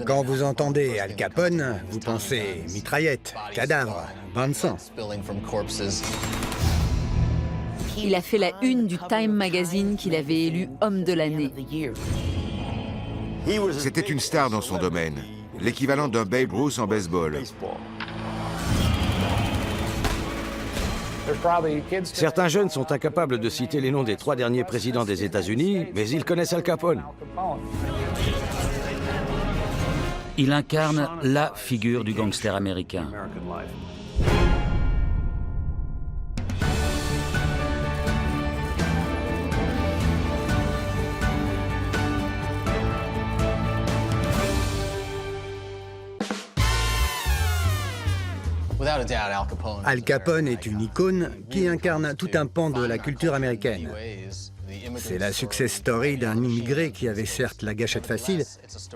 Quand vous entendez Al Capone, vous pensez mitraillette, cadavre, bain de sang. Il a fait la une du Time Magazine qu'il avait élu homme de l'année. C'était une star dans son domaine, l'équivalent d'un Babe Ruth en baseball. Certains jeunes sont incapables de citer les noms des 3 derniers présidents des États-Unis, mais ils connaissent Al Capone. Il incarne la figure du gangster américain. Al Capone est une icône qui incarne tout un pan de la culture américaine. C'est la success story d'un immigré qui avait certes la gâchette facile,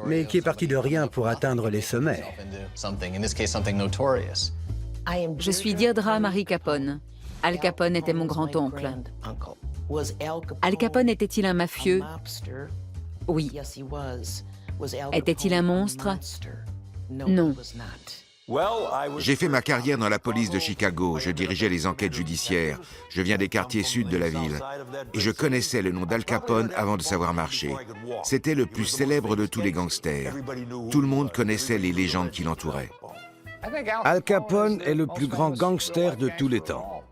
mais qui est parti de rien pour atteindre les sommets. Je suis Deirdre Marie Capone. Al Capone était mon grand-oncle. Al Capone était-il un mafieux? Oui. Était-il un monstre? Non. J'ai fait ma carrière dans la police de Chicago, je dirigeais les enquêtes judiciaires, je viens des quartiers sud de la ville, et je connaissais le nom d'Al Capone avant de savoir marcher. C'était le plus célèbre de tous les gangsters. Tout le monde connaissait les légendes qui l'entouraient. Al Capone est le plus grand gangster de tous les temps.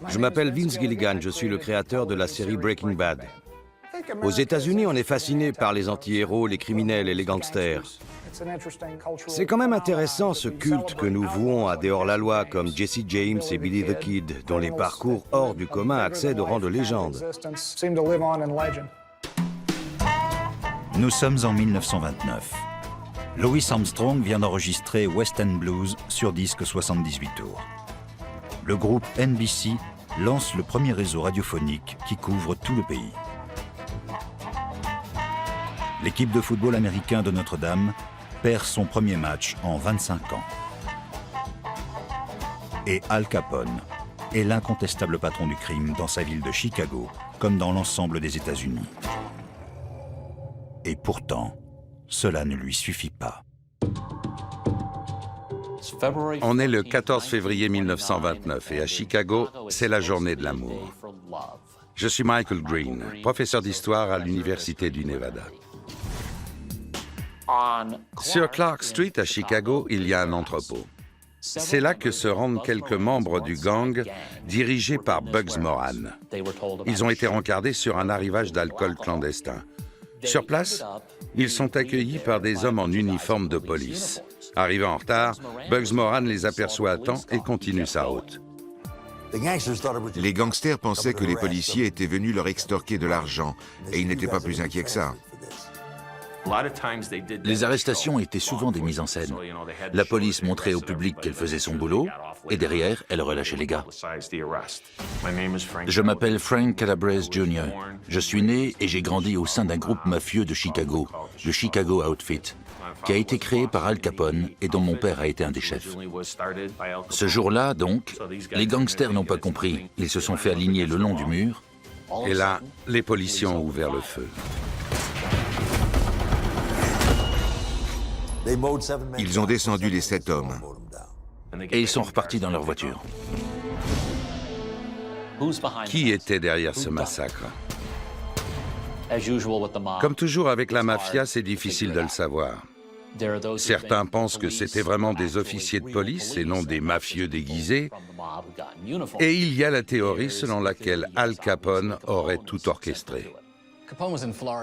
Je m'appelle Vince Gilligan, je suis le créateur de la série Breaking Bad. Aux États-Unis, on est fasciné par les anti-héros, les criminels et les gangsters. C'est quand même intéressant ce culte que nous vouons à des hors-la-loi comme Jesse James et Billy the Kid, dont les parcours hors du commun accèdent au rang de légende. Nous sommes en 1929. Louis Armstrong vient d'enregistrer West End Blues sur disque 78 tours. Le groupe NBC lance le premier réseau radiophonique qui couvre tout le pays. L'équipe de football américain de Notre-Dame perd son premier match en 25 ans. Et Al Capone est l'incontestable patron du crime dans sa ville de Chicago, comme dans l'ensemble des États-Unis. Et pourtant, cela ne lui suffit pas. On est le 14 février 1929 et à Chicago, c'est la journée de l'amour. Je suis Michael Green, professeur d'histoire à l'Université du Nevada. Sur Clark Street, à Chicago, il y a un entrepôt. C'est là que se rendent quelques membres du gang dirigés par Bugs Moran. Ils ont été rencardés sur un arrivage d'alcool clandestin. Sur place, ils sont accueillis par des hommes en uniforme de police. Arrivés en retard, Bugs Moran les aperçoit à temps et continue sa route. Les gangsters pensaient que les policiers étaient venus leur extorquer de l'argent, et ils n'étaient pas plus inquiets que ça. Les arrestations étaient souvent des mises en scène. La police montrait au public qu'elle faisait son boulot, et derrière, elle relâchait les gars. Je m'appelle Frank Calabrese Jr. Je suis né et j'ai grandi au sein d'un groupe mafieux de Chicago, le Chicago Outfit, qui a été créé par Al Capone et dont mon père a été un des chefs. Ce jour-là, donc, les gangsters n'ont pas compris. Ils se sont fait aligner le long du mur. Et là, les policiers ont ouvert le feu. Ils ont descendu les 7 hommes. Et ils sont repartis dans leur voiture. Qui était derrière ce massacre? Comme toujours avec la mafia, c'est difficile de le savoir. Certains pensent que c'était vraiment des officiers de police et non des mafieux déguisés. Et il y a la théorie selon laquelle Al Capone aurait tout orchestré.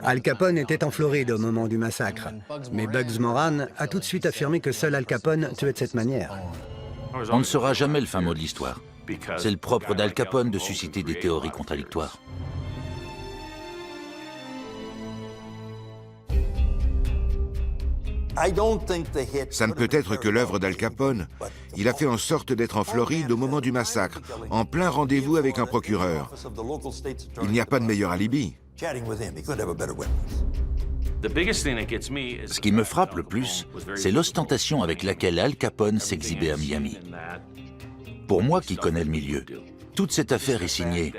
Al Capone était en Floride au moment du massacre, mais Bugs Moran a tout de suite affirmé que seul Al Capone tuait de cette manière. On ne saura jamais le fin mot de l'histoire. C'est le propre d'Al Capone de susciter des théories contradictoires. Ça ne peut être que l'œuvre d'Al Capone. Il a fait en sorte d'être en Floride au moment du massacre, en plein rendez-vous avec un procureur. Il n'y a pas de meilleur alibi. Ce qui me frappe le plus, c'est l'ostentation avec laquelle Al Capone s'exhibait à Miami. Pour moi qui connais le milieu, toute cette affaire est signée.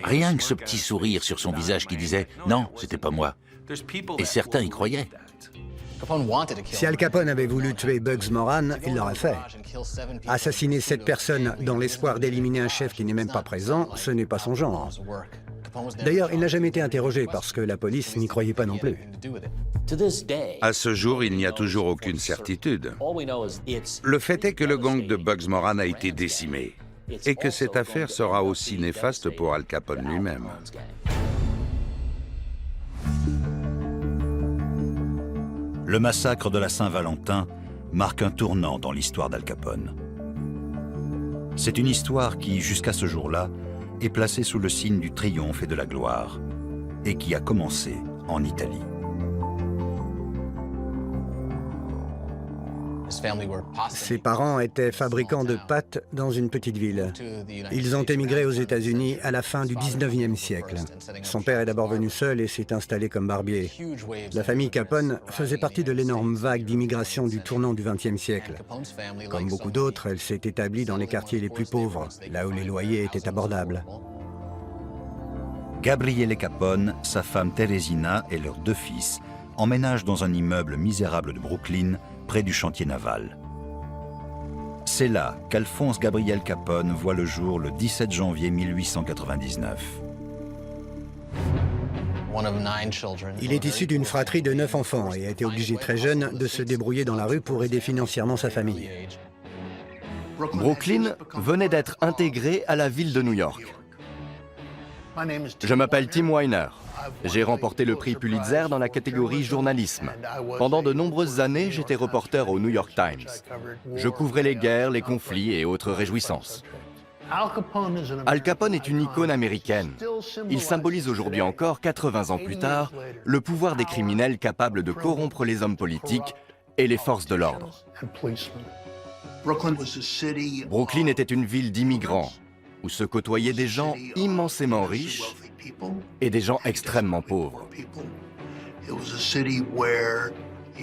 Rien que ce petit sourire sur son visage qui disait « Non, c'était pas moi ». Et certains y croyaient. Si Al Capone avait voulu tuer Bugs Moran, il l'aurait fait. Assassiner 7 personnes dans l'espoir d'éliminer un chef qui n'est même pas présent, ce n'est pas son genre. D'ailleurs, il n'a jamais été interrogé parce que la police n'y croyait pas non plus. À ce jour, il n'y a toujours aucune certitude. Le fait est que le gang de Bugs Moran a été décimé et que cette affaire sera aussi néfaste pour Al Capone lui-même. Le massacre de la Saint-Valentin marque un tournant dans l'histoire d'Al Capone. C'est une histoire qui, jusqu'à ce jour-là, est placée sous le signe du triomphe et de la gloire, et qui a commencé en Italie. Ses parents étaient fabricants de pâtes dans une petite ville. Ils ont émigré aux États-Unis à la fin du 19e siècle. Son père est d'abord venu seul et s'est installé comme barbier. La famille Capone faisait partie de l'énorme vague d'immigration du tournant du XXe siècle. Comme beaucoup d'autres, elle s'est établie dans les quartiers les plus pauvres, là où les loyers étaient abordables. Gabriele Capone, sa femme Teresina et leurs 2 fils emménagent dans un immeuble misérable de Brooklyn, près du chantier naval. C'est là qu'Alphonse Gabriel Capone voit le jour le 17 janvier 1899. Il est issu d'une fratrie de 9 enfants et a été obligé très jeune de se débrouiller dans la rue pour aider financièrement sa famille. Brooklyn venait d'être intégré à la ville de New York. Je m'appelle Tim Weiner. J'ai remporté le prix Pulitzer dans la catégorie journalisme. Pendant de nombreuses années, j'étais reporter au New York Times. Je couvrais les guerres, les conflits et autres réjouissances. Al Capone est une icône américaine. Il symbolise aujourd'hui encore, 80 ans plus tard, le pouvoir des criminels capables de corrompre les hommes politiques et les forces de l'ordre. Brooklyn était une ville d'immigrants, où se côtoyaient des gens immensément riches et des gens extrêmement pauvres.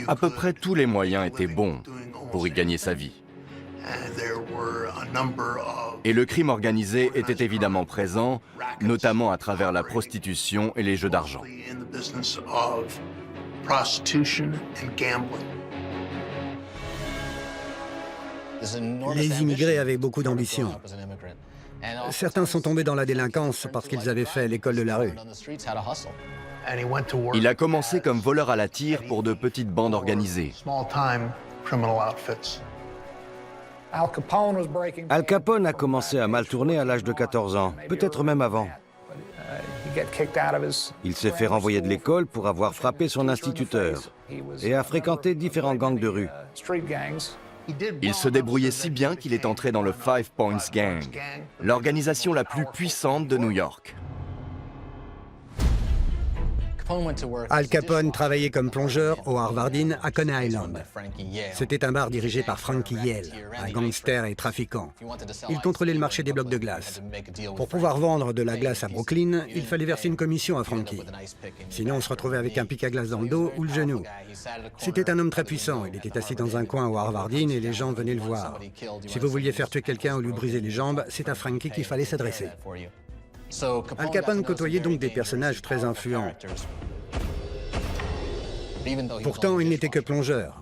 À peu près tous les moyens étaient bons pour y gagner sa vie. Et le crime organisé était évidemment présent, notamment à travers la prostitution et les jeux d'argent. Les immigrés avaient beaucoup d'ambition. Certains sont tombés dans la délinquance parce qu'ils avaient fait l'école de la rue. Il a commencé comme voleur à la tire pour de petites bandes organisées. Al Capone a commencé à mal tourner à l'âge de 14 ans, peut-être même avant. Il s'est fait renvoyer de l'école pour avoir frappé son instituteur et a fréquenté différents gangs de rue. Il se débrouillait si bien qu'il est entré dans le Five Points Gang, l'organisation la plus puissante de New York. Al Capone travaillait comme plongeur au Harvard Inn à Coney Island. C'était un bar dirigé par Frankie Yale, un gangster et trafiquant. Il contrôlait le marché des blocs de glace. Pour pouvoir vendre de la glace à Brooklyn, il fallait verser une commission à Frankie. Sinon, on se retrouvait avec un pic à glace dans le dos ou le genou. C'était un homme très puissant. Il était assis dans un coin au Harvard Inn et les gens venaient le voir. Si vous vouliez faire tuer quelqu'un ou lui briser les jambes, c'est à Frankie qu'il fallait s'adresser. Al Capone côtoyait donc des personnages très influents. Pourtant, il n'était que plongeur.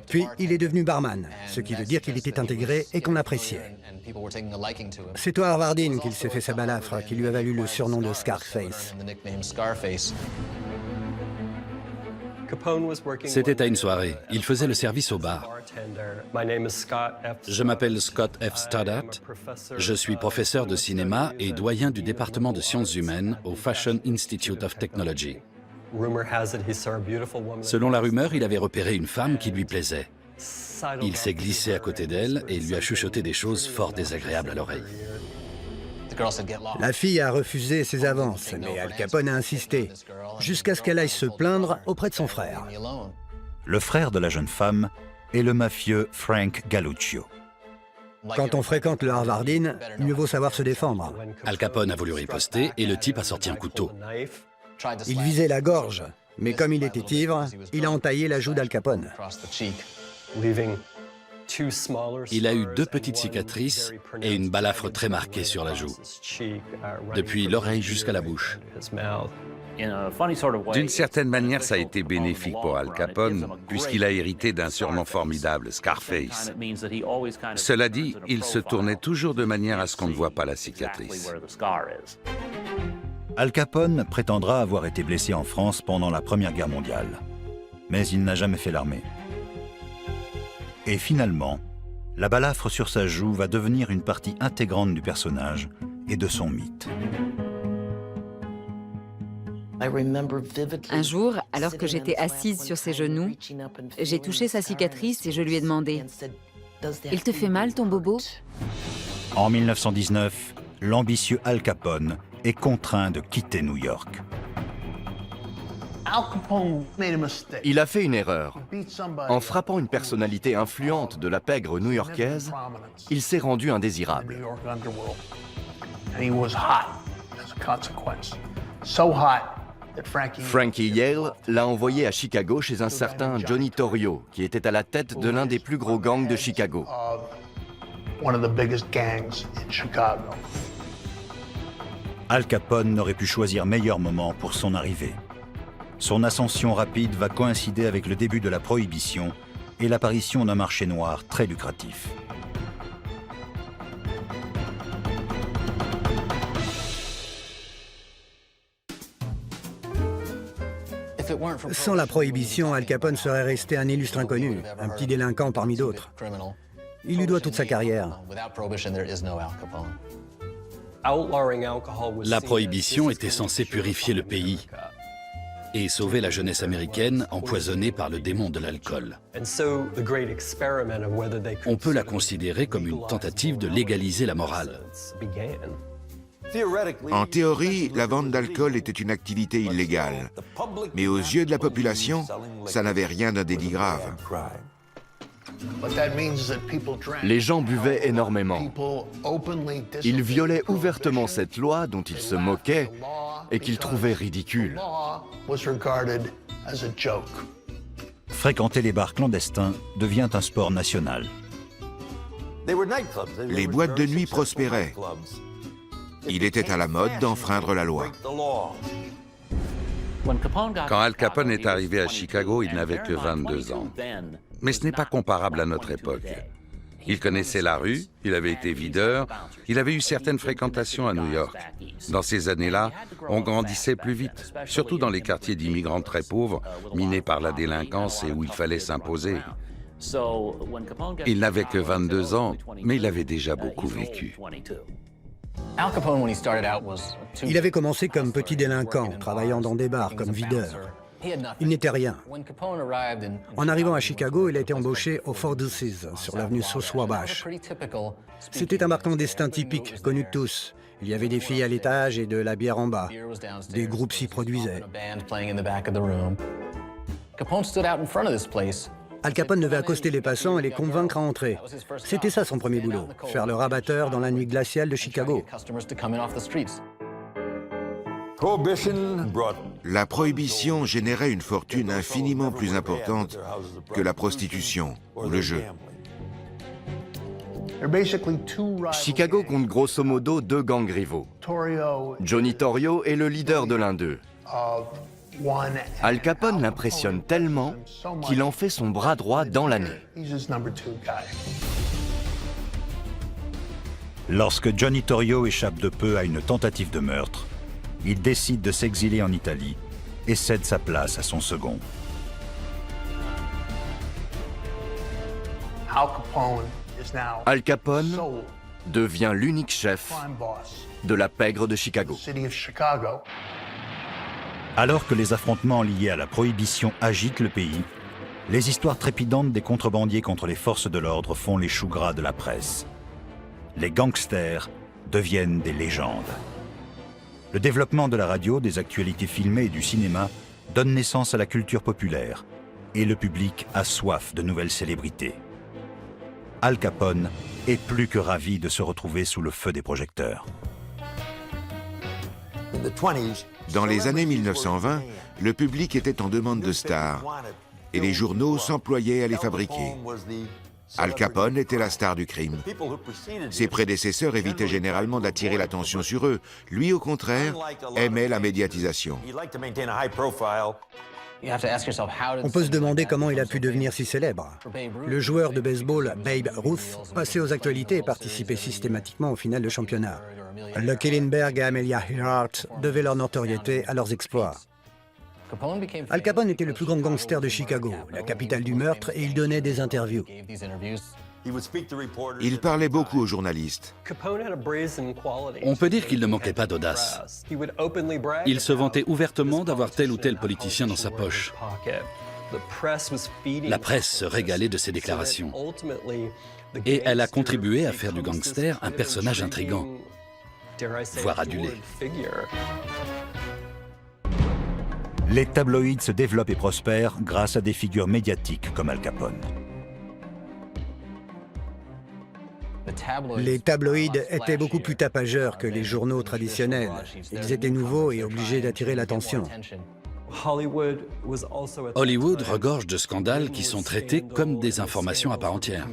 Puis, il est devenu barman, ce qui veut dire qu'il était intégré et qu'on appréciait. C'est au Harvard Inn qu'il s'est fait sa balafre, qui lui a valu le surnom de Scarface. C'était à une soirée. Il faisait le service au bar. Je m'appelle Scott F. Stoddart. Je suis professeur de cinéma et doyen du département de sciences humaines au Fashion Institute of Technology. Selon la rumeur, il avait repéré une femme qui lui plaisait. Il s'est glissé à côté d'elle et lui a chuchoté des choses fort désagréables à l'oreille. La fille a refusé ses avances, mais Al Capone a insisté, jusqu'à ce qu'elle aille se plaindre auprès de son frère. Le frère de la jeune femme est le mafieux Frank Galluccio. Quand on fréquente le Harvard Inn, mieux vaut savoir se défendre. Al Capone a voulu riposter et le type a sorti un couteau. Il visait la gorge, mais comme il était ivre, il a entaillé la joue d'Al Capone. Il a eu 2 petites cicatrices et une balafre très marquée sur la joue, depuis l'oreille jusqu'à la bouche. D'une certaine manière, ça a été bénéfique pour Al Capone, puisqu'il a hérité d'un surnom formidable, Scarface. Cela dit, il se tournait toujours de manière à ce qu'on ne voit pas la cicatrice. Al Capone prétendra avoir été blessé en France pendant la Première Guerre mondiale. Mais il n'a jamais fait l'armée. Et finalement, la balafre sur sa joue va devenir une partie intégrante du personnage et de son mythe. Un jour, alors que j'étais assise sur ses genoux, j'ai touché sa cicatrice et je lui ai demandé « Il te fait mal ton bobo ?» En 1919, l'ambitieux Al Capone est contraint de quitter New York. Il a fait une erreur. En frappant une personnalité influente de la pègre new-yorkaise, il s'est rendu indésirable. Frankie Yale l'a envoyé à Chicago chez un certain Johnny Torrio, qui était à la tête de l'un des plus gros gangs de Chicago. Al Capone n'aurait pu choisir meilleur moment pour son arrivée. Son ascension rapide va coïncider avec le début de la prohibition et l'apparition d'un marché noir très lucratif. Sans la prohibition, Al Capone serait resté un illustre inconnu, un petit délinquant parmi d'autres. Il lui doit toute sa carrière. La prohibition était censée purifier le pays et sauver la jeunesse américaine empoisonnée par le démon de l'alcool. On peut la considérer comme une tentative de légaliser la morale. En théorie, la vente d'alcool était une activité illégale. Mais aux yeux de la population, ça n'avait rien d'un délit grave. Les gens buvaient énormément. Ils violaient ouvertement cette loi dont ils se moquaient et qu'ils trouvaient ridicule. Fréquenter les bars clandestins devient un sport national. Les boîtes de nuit prospéraient. Il était à la mode d'enfreindre la loi. Quand Al Capone est arrivé à Chicago, il n'avait que 22 ans. Mais ce n'est pas comparable à notre époque. Il connaissait la rue, il avait été videur, il avait eu certaines fréquentations à New York. Dans ces années-là, on grandissait plus vite, surtout dans les quartiers d'immigrants très pauvres, minés par la délinquance et où il fallait s'imposer. Il n'avait que 22 ans, mais il avait déjà beaucoup vécu. Il avait commencé comme petit délinquant, travaillant dans des bars comme videur. Il n'était rien. En arrivant à Chicago, il a été embauché au Four Deuces, sur l'avenue Sauce-Wabash. C'était un bar clandestin typique, connu de tous. Il y avait des filles à l'étage et de la bière en bas. Des groupes s'y produisaient. Al Capone devait accoster les passants et les convaincre à entrer. C'était ça son premier boulot, faire le rabatteur dans la nuit glaciale de Chicago. La prohibition générait une fortune infiniment plus importante que la prostitution ou le jeu. Chicago compte grosso modo 2 gangs rivaux. Johnny Torrio est le leader de l'un d'eux. Al Capone l'impressionne tellement qu'il en fait son bras droit dans l'année. Lorsque Johnny Torrio échappe de peu à une tentative de meurtre, il décide de s'exiler en Italie et cède sa place à son second. Al Capone devient l'unique chef de la pègre de Chicago. Alors que les affrontements liés à la prohibition agitent le pays, les histoires trépidantes des contrebandiers contre les forces de l'ordre font les choux gras de la presse. Les gangsters deviennent des légendes. Le développement de la radio, des actualités filmées et du cinéma donne naissance à la culture populaire, et le public a soif de nouvelles célébrités. Al Capone est plus que ravi de se retrouver sous le feu des projecteurs. Dans les années 1920, le public était en demande de stars et les journaux s'employaient à les fabriquer. Al Capone était la star du crime. Ses prédécesseurs évitaient généralement d'attirer l'attention sur eux. Lui, au contraire, aimait la médiatisation. On peut se demander comment il a pu devenir si célèbre. Le joueur de baseball Babe Ruth passait aux actualités et participait systématiquement aux finales de championnat. Lucky Lindbergh et Amelia Earhart devaient leur notoriété à leurs exploits. Al Capone était le plus grand gangster de Chicago, la capitale du meurtre, et il donnait des interviews. Il parlait beaucoup aux journalistes. On peut dire qu'il ne manquait pas d'audace. Il se vantait ouvertement d'avoir tel ou tel politicien dans sa poche. La presse se régalait de ses déclarations. Et elle a contribué à faire du gangster un personnage intrigant, voire adulé. Les tabloïds se développent et prospèrent grâce à des figures médiatiques comme Al Capone. Les tabloïds étaient beaucoup plus tapageurs que les journaux traditionnels. Ils étaient nouveaux et obligés d'attirer l'attention. Hollywood regorge de scandales qui sont traités comme des informations à part entière.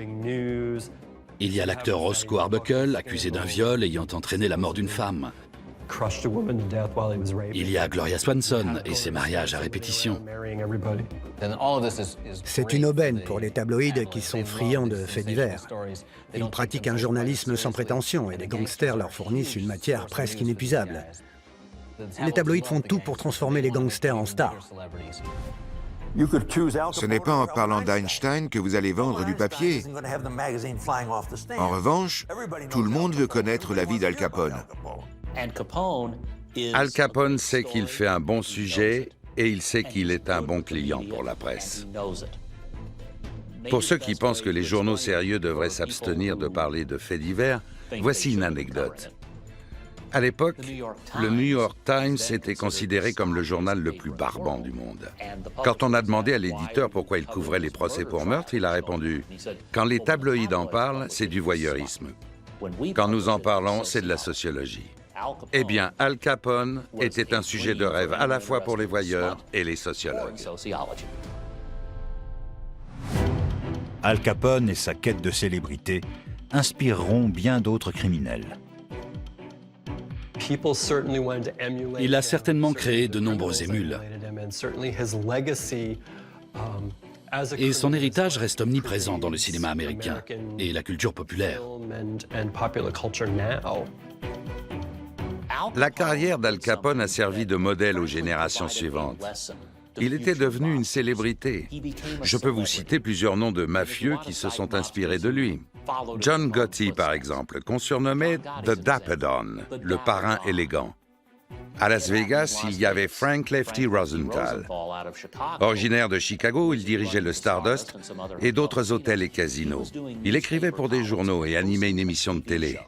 Il y a l'acteur Roscoe Arbuckle, accusé d'un viol ayant entraîné la mort d'une femme. Il y a Gloria Swanson et ses mariages à répétition. C'est une aubaine pour les tabloïds qui sont friands de faits divers. Ils pratiquent un journalisme sans prétention et les gangsters leur fournissent une matière presque inépuisable. Les tabloïds font tout pour transformer les gangsters en stars. Ce n'est pas en parlant d'Einstein que vous allez vendre du papier. En revanche, tout le monde veut connaître la vie d'Al Capone. Al Capone sait qu'il fait un bon sujet et il sait qu'il est un bon client pour la presse. Pour ceux qui pensent que les journaux sérieux devraient s'abstenir de parler de faits divers, voici une anecdote. À l'époque, le New York Times était considéré comme le journal le plus barbant du monde. Quand on a demandé à l'éditeur pourquoi il couvrait les procès pour meurtre, il a répondu « Quand les tabloïds en parlent, c'est du voyeurisme. Quand nous en parlons, c'est de la sociologie. » Eh bien, Al Capone était un sujet de rêve à la fois pour les voyeurs et les sociologues. Al Capone et sa quête de célébrité inspireront bien d'autres criminels. Il a certainement créé de nombreux émules. Et son héritage reste omniprésent dans le cinéma américain et la culture populaire. La carrière d'Al Capone a servi de modèle aux générations suivantes. Il était devenu une célébrité. Je peux vous citer plusieurs noms de mafieux qui se sont inspirés de lui. John Gotti, par exemple, qu'on surnommait The Dapper Don, le parrain élégant. À Las Vegas, il y avait Frank Lefty Rosenthal. Originaire de Chicago, il dirigeait le Stardust et d'autres hôtels et casinos. Il écrivait pour des journaux et animait une émission de télé.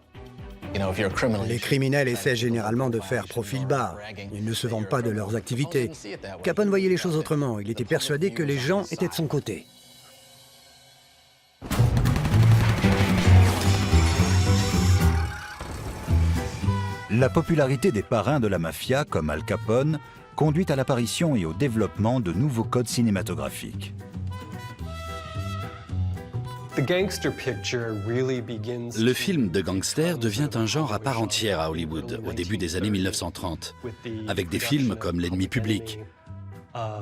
Les criminels essaient généralement de faire profil bas. Ils ne se vantent pas de leurs activités. Capone voyait les choses autrement. Il était persuadé que les gens étaient de son côté. La popularité des parrains de la mafia, comme Al Capone, conduit à l'apparition et au développement de nouveaux codes cinématographiques. Le film de gangster devient un genre à part entière à Hollywood au début des années 1930, avec des films comme L'ennemi public,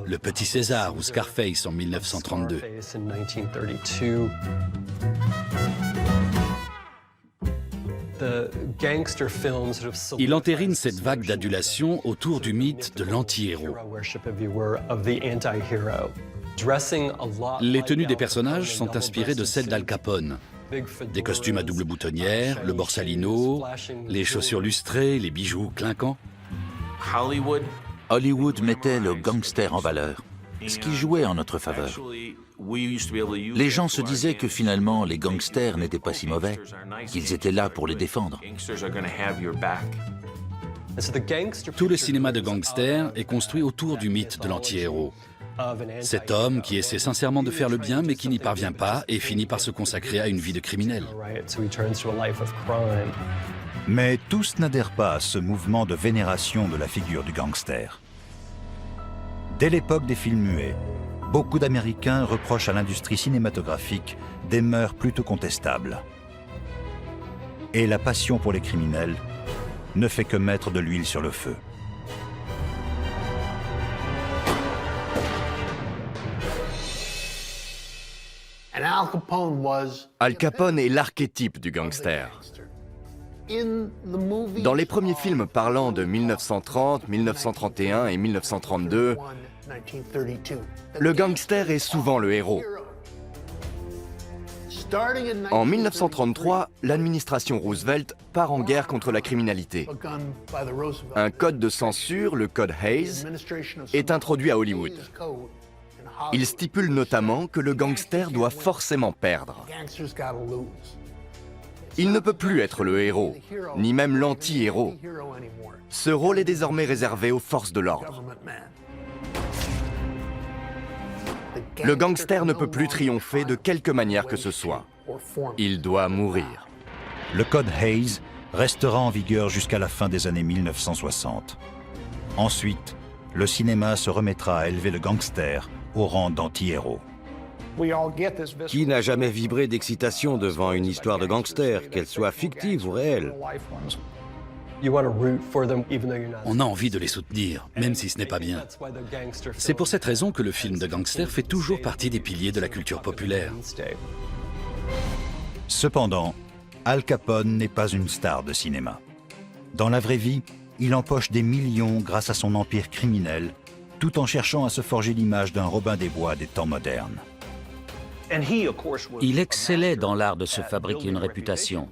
Le Petit César ou Scarface en 1932. Il entérine cette vague d'adulation autour du mythe de l'anti-héros. Les tenues des personnages sont inspirées de celles d'Al Capone. Des costumes à double boutonnière, le borsalino, les chaussures lustrées, les bijoux clinquants. Hollywood mettait le gangster en valeur, ce qui jouait en notre faveur. Les gens se disaient que finalement les gangsters n'étaient pas si mauvais, qu'ils étaient là pour les défendre. Tout le cinéma de gangster est construit autour du mythe de l'anti-héros. Cet homme qui essaie sincèrement de faire le bien mais qui n'y parvient pas et finit par se consacrer à une vie de criminel. Mais tous n'adhèrent pas à ce mouvement de vénération de la figure du gangster. Dès l'époque des films muets, beaucoup d'Américains reprochent à l'industrie cinématographique des mœurs plutôt contestables. Et la passion pour les criminels ne fait que mettre de l'huile sur le feu. Al Capone est l'archétype du gangster. Dans les premiers films parlant de 1930, 1931 et 1932, le gangster est souvent le héros. En 1933, l'administration Roosevelt part en guerre contre la criminalité. Un code de censure, le code Hayes, est introduit à Hollywood. Il stipule notamment que le gangster doit forcément perdre. Il ne peut plus être le héros, ni même l'anti-héros. Ce rôle est désormais réservé aux forces de l'ordre. Le gangster ne peut plus triompher de quelque manière que ce soit. Il doit mourir. Le code Hayes restera en vigueur jusqu'à la fin des années 1960. Ensuite, le cinéma se remettra à élever le gangster au rang d'anti-héros. Qui n'a jamais vibré d'excitation devant une histoire de gangster, qu'elle soit fictive ou réelle? On a envie de les soutenir, même si ce n'est pas bien. C'est pour cette raison que le film de gangster fait toujours partie des piliers de la culture populaire. Cependant, Al Capone n'est pas une star de cinéma. Dans la vraie vie, il empoche des millions grâce à son empire criminel, tout en cherchant à se forger l'image d'un Robin des Bois des temps modernes. Il excellait dans l'art de se fabriquer une réputation.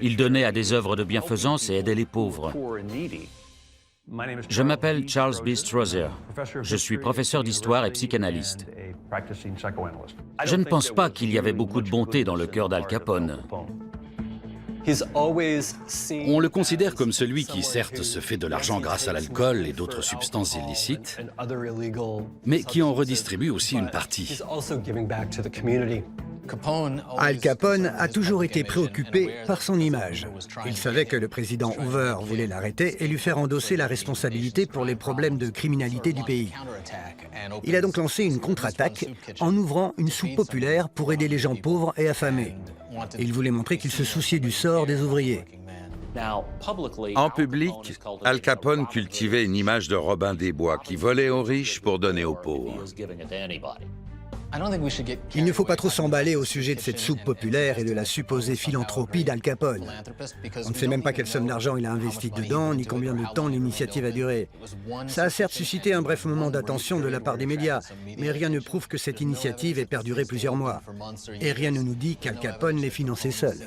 Il donnait à des œuvres de bienfaisance et aidait les pauvres. Je m'appelle Charles B. Strozier. Je suis professeur d'histoire et psychanalyste. Je ne pense pas qu'il y avait beaucoup de bonté dans le cœur d'Al Capone. On le considère comme celui qui, certes, se fait de l'argent grâce à l'alcool et d'autres substances illicites, mais qui en redistribue aussi une partie. Al Capone a toujours été préoccupé par son image. Il savait que le président Hoover voulait l'arrêter et lui faire endosser la responsabilité pour les problèmes de criminalité du pays. Il a donc lancé une contre-attaque en ouvrant une soupe populaire pour aider les gens pauvres et affamés. Il voulait montrer qu'il se souciait du sort des ouvriers. En public, Al Capone cultivait une image de Robin des Bois qui volait aux riches pour donner aux pauvres. Il ne faut pas trop s'emballer au sujet de cette soupe populaire et de la supposée philanthropie d'Al Capone. On ne sait même pas quelle somme d'argent il a investi dedans, ni combien de temps l'initiative a duré. Ça a certes suscité un bref moment d'attention de la part des médias, mais rien ne prouve que cette initiative ait perduré plusieurs mois. Et rien ne nous dit qu'Al Capone l'ait financée seul.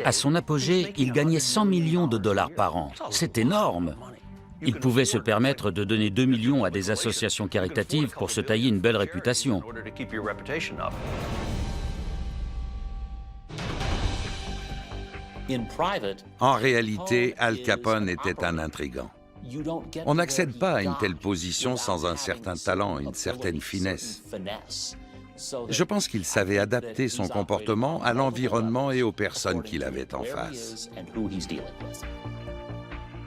À son apogée, il gagnait 100 millions de dollars par an. C'est énorme. Il pouvait se permettre de donner 2 millions à des associations caritatives pour se tailler une belle réputation. En réalité, Al Capone était un intrigant. On n'accède pas à une telle position sans un certain talent, une certaine finesse. Je pense qu'il savait adapter son comportement à l'environnement et aux personnes qu'il avait en face.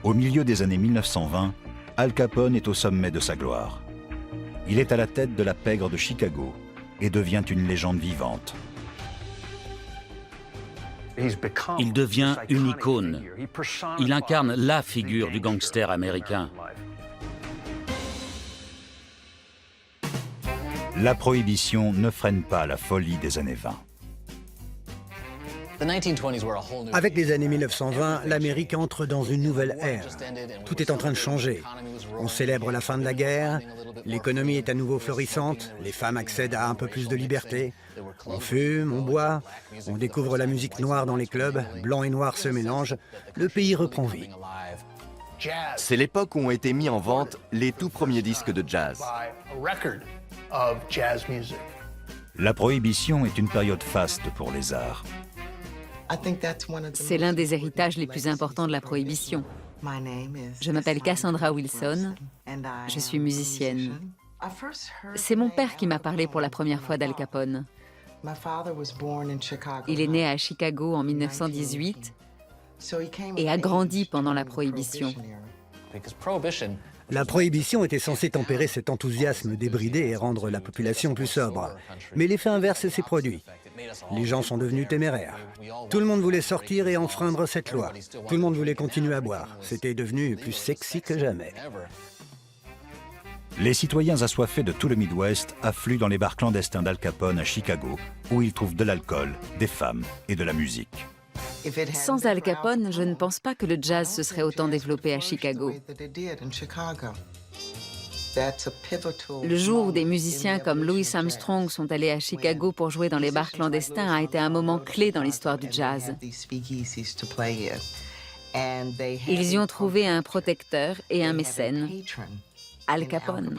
Au milieu des années 1920, Al Capone est au sommet de sa gloire. Il est à la tête de la pègre de Chicago et devient une légende vivante. Il devient une icône. Il incarne la figure du gangster américain. La prohibition ne freine pas la folie des années 20. Avec les années 1920, l'Amérique entre dans une nouvelle ère. Tout est en train de changer. On célèbre la fin de la guerre, l'économie est à nouveau florissante, les femmes accèdent à un peu plus de liberté. On fume, on boit, on découvre la musique noire dans les clubs, blanc et noir se mélangent, le pays reprend vie. C'est l'époque où ont été mis en vente les tout premiers disques de jazz. La prohibition est une période faste pour les arts. C'est l'un des héritages les plus importants de la prohibition. Je m'appelle Cassandra Wilson, je suis musicienne. C'est mon père qui m'a parlé pour la première fois d'Al Capone. Il est né à Chicago en 1918 et a grandi pendant la prohibition. La prohibition était censée tempérer cet enthousiasme débridé et rendre la population plus sobre. Mais l'effet inverse s'est produit. Les gens sont devenus téméraires. Tout le monde voulait sortir et enfreindre cette loi. Tout le monde voulait continuer à boire. C'était devenu plus sexy que jamais. Les citoyens assoiffés de tout le Midwest affluent dans les bars clandestins d'Al Capone à Chicago, où ils trouvent de l'alcool, des femmes et de la musique. Sans Al Capone, je ne pense pas que le jazz se serait autant développé à Chicago. Le jour où des musiciens comme Louis Armstrong sont allés à Chicago pour jouer dans les bars clandestins a été un moment clé dans l'histoire du jazz. Ils y ont trouvé un protecteur et un mécène, Al Capone.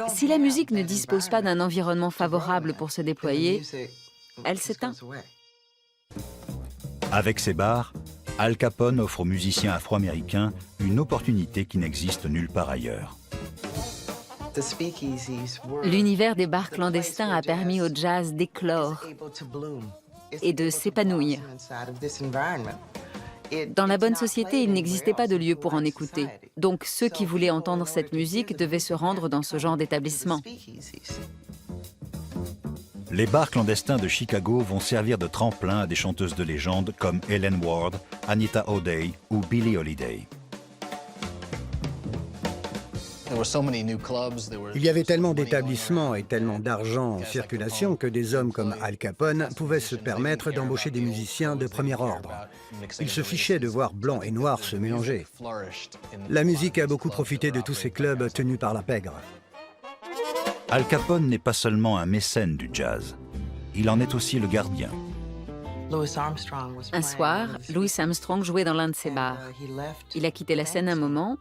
Si la musique ne dispose pas d'un environnement favorable pour se déployer, elle s'éteint. Avec ses bars, Al Capone offre aux musiciens afro-américains une opportunité qui n'existe nulle part ailleurs. L'univers des bars clandestins a permis au jazz d'éclore et de s'épanouir. Dans la bonne société, il n'existait pas de lieu pour en écouter. Donc ceux qui voulaient entendre cette musique devaient se rendre dans ce genre d'établissement. Les bars clandestins de Chicago vont servir de tremplin à des chanteuses de légende comme Helen Ward, Anita O'Day ou Billie Holiday. Il y avait tellement d'établissements et tellement d'argent en circulation que des hommes comme Al Capone pouvaient se permettre d'embaucher des musiciens de premier ordre. Ils se fichaient de voir blanc et noir se mélanger. La musique a beaucoup profité de tous ces clubs tenus par la pègre. Al Capone n'est pas seulement un mécène du jazz, il en est aussi le gardien. Un soir, Louis Armstrong jouait dans l'un de ses bars. Il a quitté la scène un moment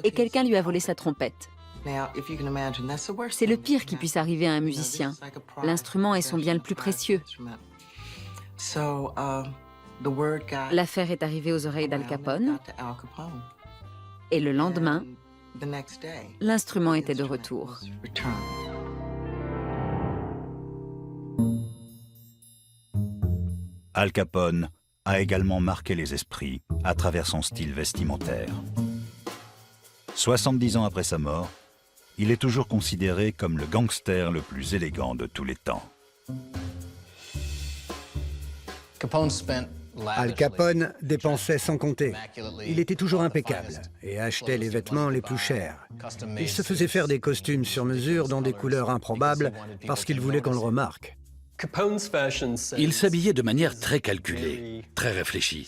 et quelqu'un lui a volé sa trompette. C'est le pire qui puisse arriver à un musicien. L'instrument est son bien le plus précieux. L'affaire est arrivée aux oreilles d'Al Capone et le lendemain, l'instrument était de retour. Al Capone a également marqué les esprits à travers son style vestimentaire. 70 ans après sa mort, il est toujours considéré comme le gangster le plus élégant de tous les temps. Al Capone dépensait sans compter. Il était toujours impeccable et achetait les vêtements les plus chers. Il se faisait faire des costumes sur mesure dans des couleurs improbables parce qu'il voulait qu'on le remarque. Il s'habillait de manière très calculée, très réfléchie.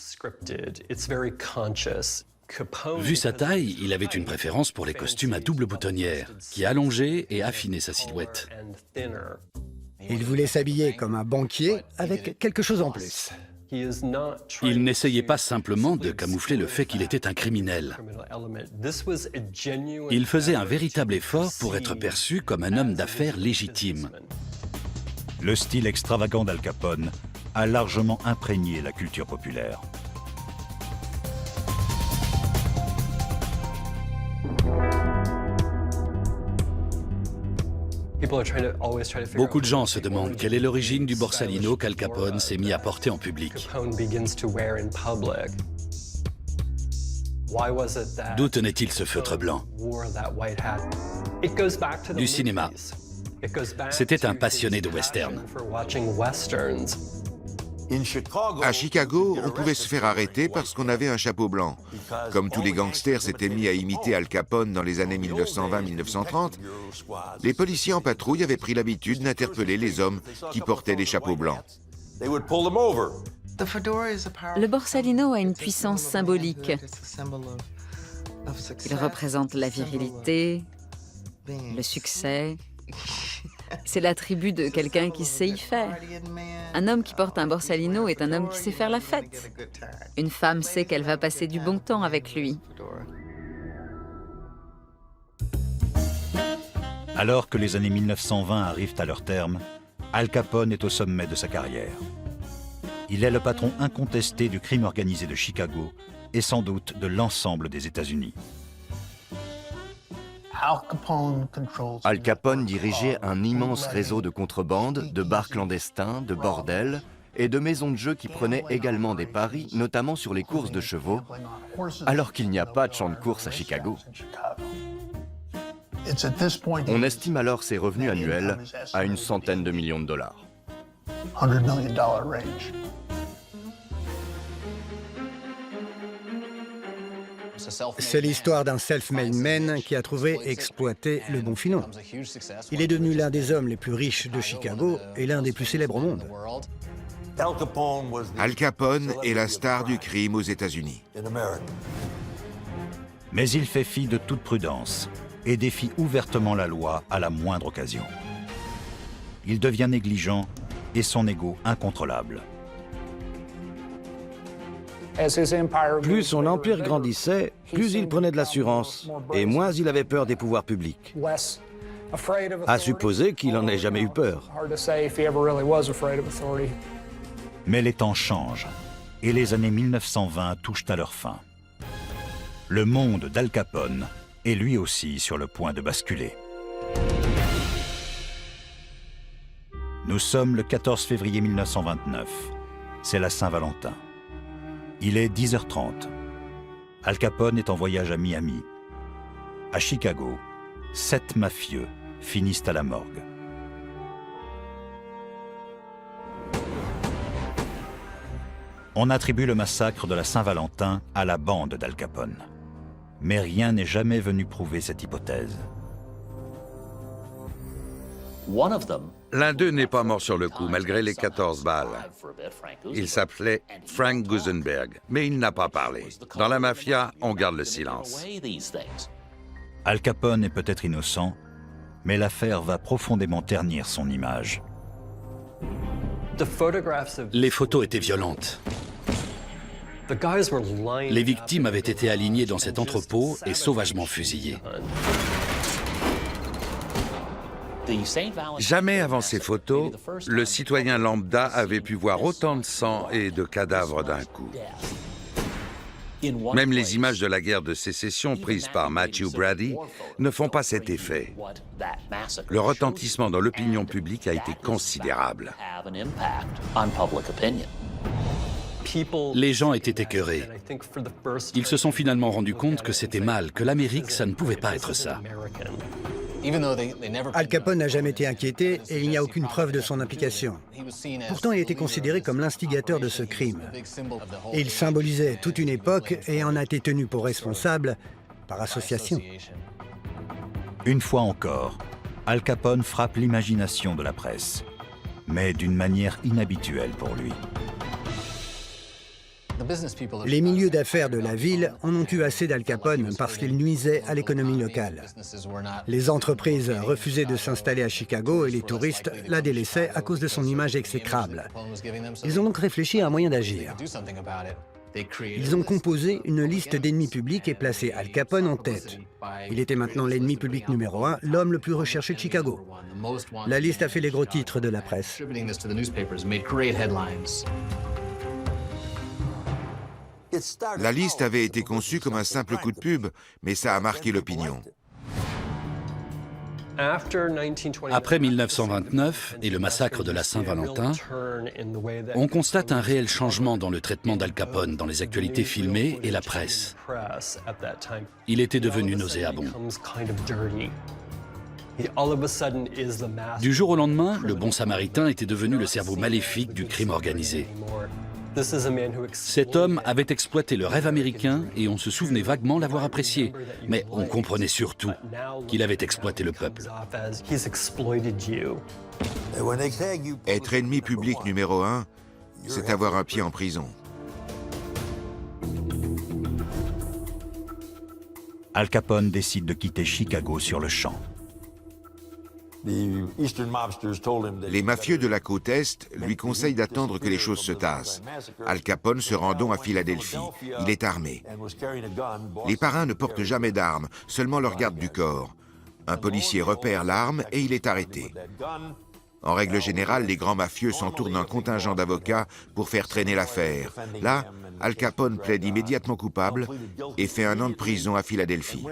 Vu sa taille, il avait une préférence pour les costumes à double boutonnière, qui allongeaient et affinaient sa silhouette. Il voulait s'habiller comme un banquier avec quelque chose en plus. Il n'essayait pas simplement de camoufler le fait qu'il était un criminel. Il faisait un véritable effort pour être perçu comme un homme d'affaires légitime. Le style extravagant d'Al Capone a largement imprégné la culture populaire. Beaucoup de gens se demandent quelle est l'origine du borsalino qu'Al Capone s'est mis à porter en public. D'où tenait-il ce feutre blanc? Du cinéma. C'était un passionné de western. À Chicago, on pouvait se faire arrêter parce qu'on avait un chapeau blanc. Comme tous les gangsters s'étaient mis à imiter Al Capone dans les années 1920-1930, les policiers en patrouille avaient pris l'habitude d'interpeller les hommes qui portaient des chapeaux blancs. Le borsalino a une puissance symbolique. Il représente la virilité, le succès. C'est l'attribut de quelqu'un qui sait y faire. Un homme qui porte un borsalino est un homme qui sait faire la fête. Une femme sait qu'elle va passer du bon temps avec lui. Alors que les années 1920 arrivent à leur terme, Al Capone est au sommet de sa carrière. Il est le patron incontesté du crime organisé de Chicago et sans doute de l'ensemble des États-Unis. Al Capone dirigeait un immense réseau de contrebande, de bars clandestins, de bordels et de maisons de jeu qui prenaient également des paris, notamment sur les courses de chevaux, alors qu'il n'y a pas de champ de course à Chicago. On estime alors ses revenus annuels à une centaine de millions de dollars. C'est l'histoire d'un self-made man qui a trouvé et exploité le bon filon. Il est devenu l'un des hommes les plus riches de Chicago et l'un des plus célèbres au monde. Al Capone est la star du crime aux États-Unis. Mais il fait fi de toute prudence et défie ouvertement la loi à la moindre occasion. Il devient négligent et son ego incontrôlable. Plus son empire grandissait, plus il prenait de l'assurance, et moins il avait peur des pouvoirs publics. À supposer qu'il n'en ait jamais eu peur. Mais les temps changent, et les années 1920 touchent à leur fin. Le monde d'Al Capone est lui aussi sur le point de basculer. Nous sommes le 14 février 1929. C'est la Saint-Valentin. Il est 10h30. Al Capone est en voyage à Miami. À Chicago, 7 mafieux finissent à la morgue. On attribue le massacre de la Saint-Valentin à la bande d'Al Capone. Mais rien n'est jamais venu prouver cette hypothèse. L'un d'eux n'est pas mort sur le coup, malgré les 14 balles. Il s'appelait Frank Gusenberg, mais il n'a pas parlé. Dans la mafia, on garde le silence. Al Capone est peut-être innocent, mais l'affaire va profondément ternir son image. Les photos étaient violentes. Les victimes avaient été alignées dans cet entrepôt et sauvagement fusillées. Jamais avant ces photos, le citoyen lambda avait pu voir autant de sang et de cadavres d'un coup. Même les images de la guerre de sécession prises par Matthew Brady ne font pas cet effet. Le retentissement dans l'opinion publique a été considérable. Les gens étaient écœurés. Ils se sont finalement rendus compte que c'était mal, que l'Amérique, ça ne pouvait pas être ça. Al Capone n'a jamais été inquiété et il n'y a aucune preuve de son implication. Pourtant, il était considéré comme l'instigateur de ce crime. Et il symbolisait toute une époque et en a été tenu pour responsable par association. Une fois encore, Al Capone frappe l'imagination de la presse, mais d'une manière inhabituelle pour lui. Les milieux d'affaires de la ville en ont eu assez d'Al Capone parce qu'il nuisait à l'économie locale. Les entreprises refusaient de s'installer à Chicago et les touristes la délaissaient à cause de son image exécrable. Ils ont donc réfléchi à un moyen d'agir. Ils ont composé une liste d'ennemis publics et placé Al Capone en tête. Il était maintenant l'ennemi public numéro 1, l'homme le plus recherché de Chicago. La liste a fait les gros titres de la presse. La liste avait été conçue comme un simple coup de pub, mais ça a marqué l'opinion. Après 1929 et le massacre de la Saint-Valentin, on constate un réel changement dans le traitement d'Al Capone dans les actualités filmées et la presse. Il était devenu nauséabond. Du jour au lendemain, le bon samaritain était devenu le cerveau maléfique du crime organisé. Cet homme avait exploité le rêve américain et on se souvenait vaguement l'avoir apprécié. Mais on comprenait surtout qu'il avait exploité le peuple. Être ennemi public numéro 1, c'est avoir un pied en prison. Al Capone décide de quitter Chicago sur le champ. Les mafieux de la côte Est lui conseillent d'attendre que les choses se tassent. Al Capone se rend donc à Philadelphie. Il est armé. Les parrains ne portent jamais d'armes, seulement leur garde du corps. Un policier repère l'arme et il est arrêté. En règle générale, les grands mafieux s'entourent d'un contingent d'avocats pour faire traîner l'affaire. Là, Al Capone plaide immédiatement coupable et fait 1 an de prison à Philadelphie.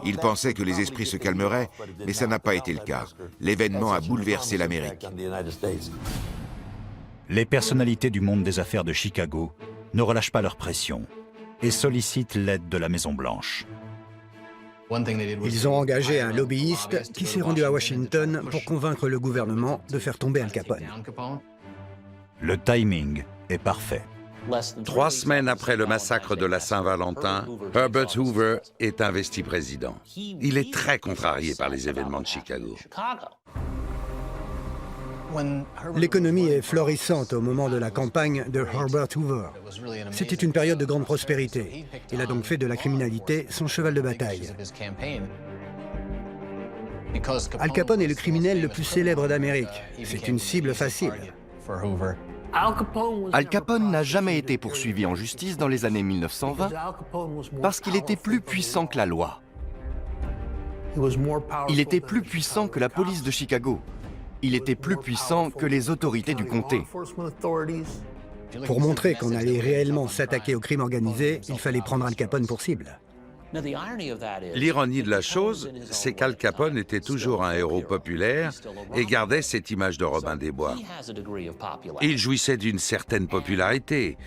Il pensait que les esprits se calmeraient, mais ça n'a pas été le cas. L'événement a bouleversé l'Amérique. Les personnalités du monde des affaires de Chicago ne relâchent pas leur pression et sollicitent l'aide de la Maison-Blanche. Ils ont engagé un lobbyiste qui s'est rendu à Washington pour convaincre le gouvernement de faire tomber Al Capone. Le timing est parfait. 3 semaines après le massacre de la Saint-Valentin, Herbert Hoover est investi président. Il est très contrarié par les événements de Chicago. L'économie est florissante au moment de la campagne de Herbert Hoover. C'était une période de grande prospérité. Il a donc fait de la criminalité son cheval de bataille. Al Capone est le criminel le plus célèbre d'Amérique. C'est une cible facile. Al Capone n'a jamais été poursuivi en justice dans les années 1920 parce qu'il était plus puissant que la loi. Il était plus puissant que la police de Chicago. Il était plus puissant que les autorités du comté. Pour montrer qu'on allait réellement s'attaquer au crime organisé, il fallait prendre Al Capone pour cible. L'ironie de la chose, c'est qu'Al Capone était toujours un héros populaire et gardait cette image de Robin des Bois. Il jouissait d'une certaine popularité.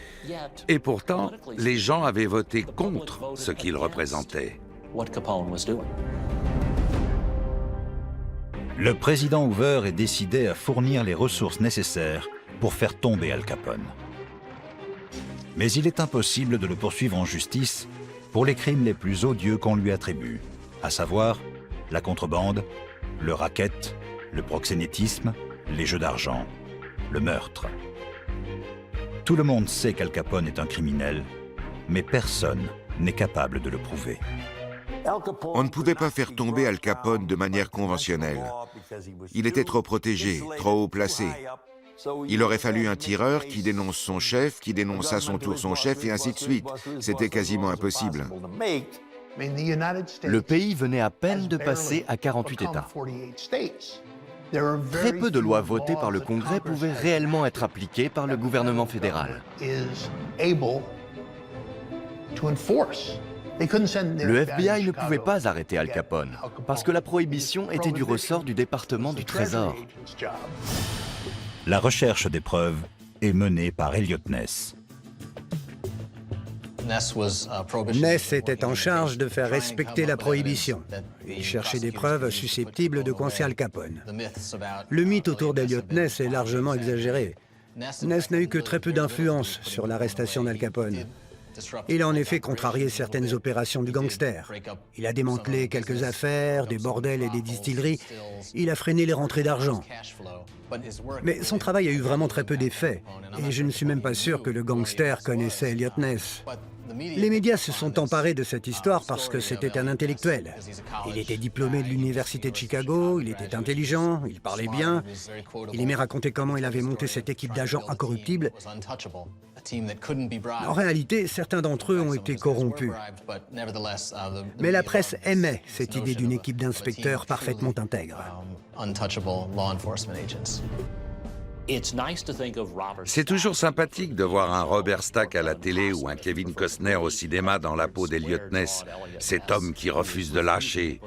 Et pourtant, les gens avaient voté contre ce qu'il représentait. Le président Hoover est décidé à fournir les ressources nécessaires pour faire tomber Al Capone. Mais il est impossible de le poursuivre en justice pour les crimes les plus odieux qu'on lui attribue, à savoir la contrebande, le racket, le proxénétisme, les jeux d'argent, le meurtre. Tout le monde sait qu'Al Capone est un criminel, mais personne n'est capable de le prouver. On ne pouvait pas faire tomber Al Capone de manière conventionnelle. Il était trop protégé, trop haut placé. Il aurait fallu un tireur qui dénonce son chef, qui dénonce à son tour son chef, et ainsi de suite. C'était quasiment impossible. Le pays venait à peine de passer à 48 États. Très peu de lois votées par le Congrès pouvaient réellement être appliquées par le gouvernement fédéral. Le FBI ne pouvait pas arrêter Al Capone parce que la prohibition était du ressort du département du Trésor. La recherche des preuves est menée par Eliot Ness. Ness était en charge de faire respecter la prohibition. Il cherchait des preuves susceptibles de coincer Al Capone. Le mythe autour d'Eliot Ness est largement exagéré. Ness n'a eu que très peu d'influence sur l'arrestation d'Al Capone. Il a en effet contrarié certaines opérations du gangster. Il a démantelé quelques affaires, des bordels et des distilleries. Il a freiné les rentrées d'argent. Mais son travail a eu vraiment très peu d'effet. Et je ne suis même pas sûr que le gangster connaissait Eliot Ness. Les médias se sont emparés de cette histoire parce que c'était un intellectuel. Il était diplômé de l'université de Chicago, il était intelligent, il parlait bien. Il aimait raconter comment il avait monté cette équipe d'agents incorruptibles. En réalité, certains d'entre eux ont été corrompus. Mais la presse aimait cette idée d'une équipe d'inspecteurs parfaitement intègre. C'est toujours sympathique de voir un Robert Stack à la télé ou un Kevin Costner au cinéma dans la peau d'Eliot Ness, cet homme qui refuse de lâcher.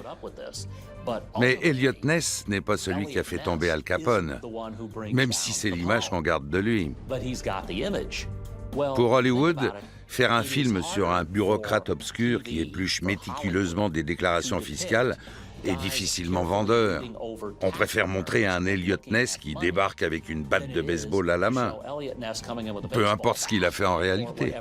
Mais Eliot Ness n'est pas celui qui a fait tomber Al Capone, même si c'est l'image qu'on garde de lui. Pour Hollywood, faire un film sur un bureaucrate obscur qui épluche méticuleusement des déclarations fiscales est difficilement vendeur. On préfère montrer un Eliot Ness qui débarque avec une batte de baseball à la main. Peu importe ce qu'il a fait en réalité.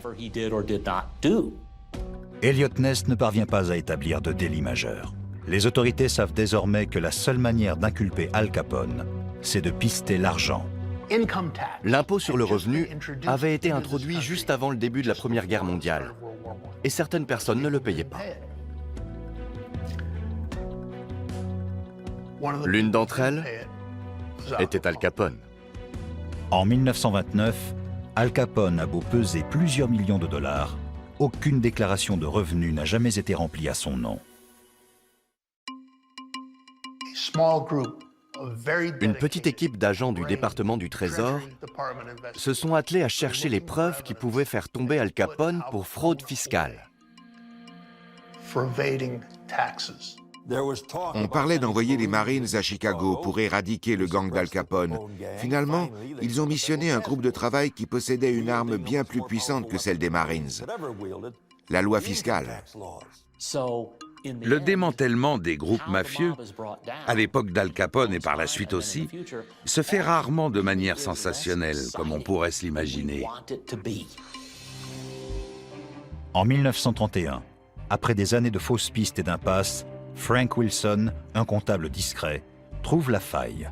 Eliot Ness ne parvient pas à établir de délit majeur. Les autorités savent désormais que la seule manière d'inculper Al Capone, c'est de pister l'argent. L'impôt sur le revenu avait été introduit juste avant le début de la Première Guerre mondiale. Et certaines personnes ne le payaient pas. L'une d'entre elles était Al Capone. En 1929, Al Capone a beau peser plusieurs millions de dollars, aucune déclaration de revenus n'a jamais été remplie à son nom. Une petite équipe d'agents du département du Trésor se sont attelés à chercher les preuves qui pouvaient faire tomber Al Capone pour fraude fiscale. On parlait d'envoyer les Marines à Chicago pour éradiquer le gang d'Al Capone. Finalement, ils ont missionné un groupe de travail qui possédait une arme bien plus puissante que celle des Marines, la loi fiscale. Le démantèlement des groupes mafieux, à l'époque d'Al Capone et par la suite aussi, se fait rarement de manière sensationnelle, comme on pourrait se l'imaginer. En 1931, après des années de fausses pistes et d'impasses, Frank Wilson, un comptable discret, trouve la faille.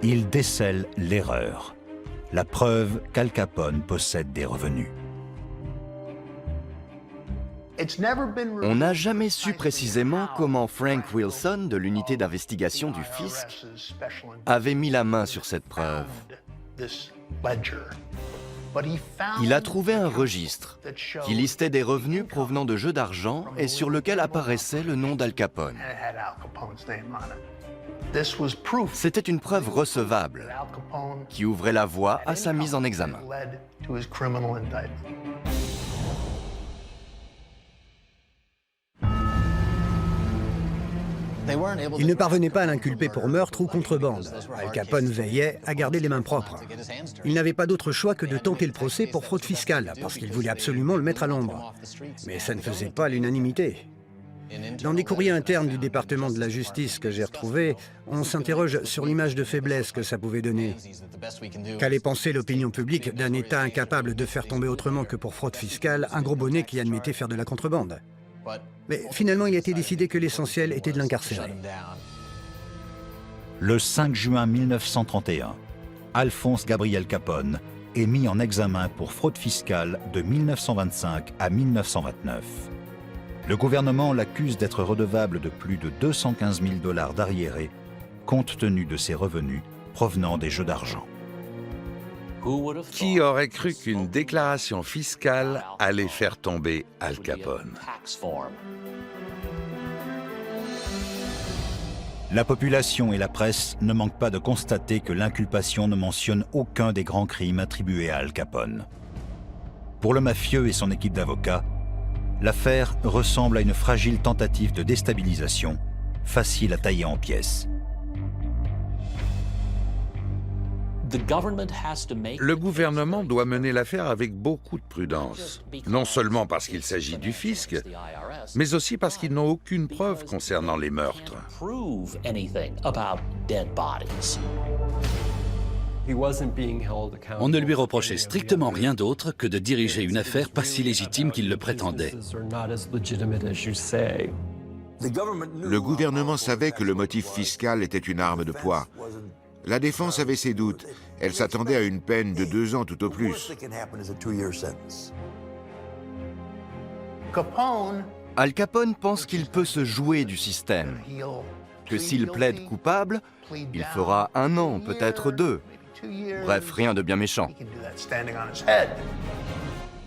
Il décèle l'erreur, la preuve qu'Al Capone possède des revenus. On n'a jamais su précisément comment Frank Wilson, de l'unité d'investigation du fisc, avait mis la main sur cette preuve. Il a trouvé un registre qui listait des revenus provenant de jeux d'argent et sur lequel apparaissait le nom d'Al Capone. C'était une preuve recevable qui ouvrait la voie à sa mise en examen. Ils ne parvenaient pas à l'inculper pour meurtre ou contrebande. Al Capone veillait à garder les mains propres. Il n'avait pas d'autre choix que de tenter le procès pour fraude fiscale, parce qu'il voulait absolument le mettre à l'ombre. Mais ça ne faisait pas l'unanimité. Dans des courriers internes du département de la justice que j'ai retrouvés, on s'interroge sur l'image de faiblesse que ça pouvait donner. Qu'allait penser l'opinion publique d'un État incapable de faire tomber autrement que pour fraude fiscale un gros bonnet qui admettait faire de la contrebande? Mais finalement, il a été décidé que l'essentiel était de l'incarcérer. Le 5 juin 1931, Alphonse Gabriel Capone est mis en examen pour fraude fiscale de 1925 à 1929. Le gouvernement l'accuse d'être redevable de plus de 215 000 $ d'arriérés, compte tenu de ses revenus provenant des jeux d'argent. Qui aurait cru qu'une déclaration fiscale allait faire tomber Al Capone? La population et la presse ne manquent pas de constater que l'inculpation ne mentionne aucun des grands crimes attribués à Al Capone. Pour le mafieux et son équipe d'avocats, l'affaire ressemble à une fragile tentative de déstabilisation, facile à tailler en pièces. Le gouvernement doit mener l'affaire avec beaucoup de prudence, non seulement parce qu'il s'agit du fisc, mais aussi parce qu'ils n'ont aucune preuve concernant les meurtres. On ne lui reprochait strictement rien d'autre que de diriger une affaire pas si légitime qu'il le prétendait. Le gouvernement savait que le motif fiscal était une arme de poids. La défense avait ses doutes. Elle s'attendait à une peine de 2 ans tout au plus. Al Capone pense qu'il peut se jouer du système, que s'il plaide coupable, il fera 1 an, peut-être 2. Bref, rien de bien méchant.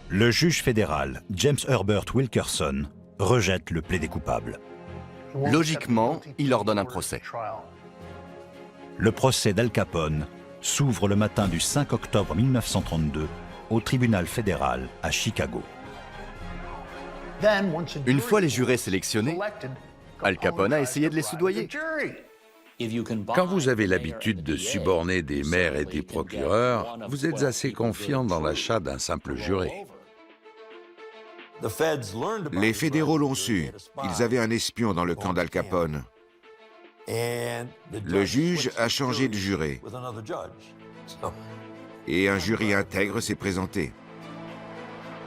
Le juge fédéral, James Herbert Wilkerson, rejette le plaidé coupable. Logiquement, il ordonne un procès. Le procès d'Al Capone s'ouvre le matin du 5 octobre 1932 au tribunal fédéral à Chicago. Une fois les jurés sélectionnés, Al Capone a essayé de les soudoyer. Quand vous avez l'habitude de suborner des maires et des procureurs, vous êtes assez confiant dans l'achat d'un simple juré. Les fédéraux l'ont su. Ils avaient un espion dans le camp d'Al Capone. Le juge a changé de juré. Et un jury intègre s'est présenté.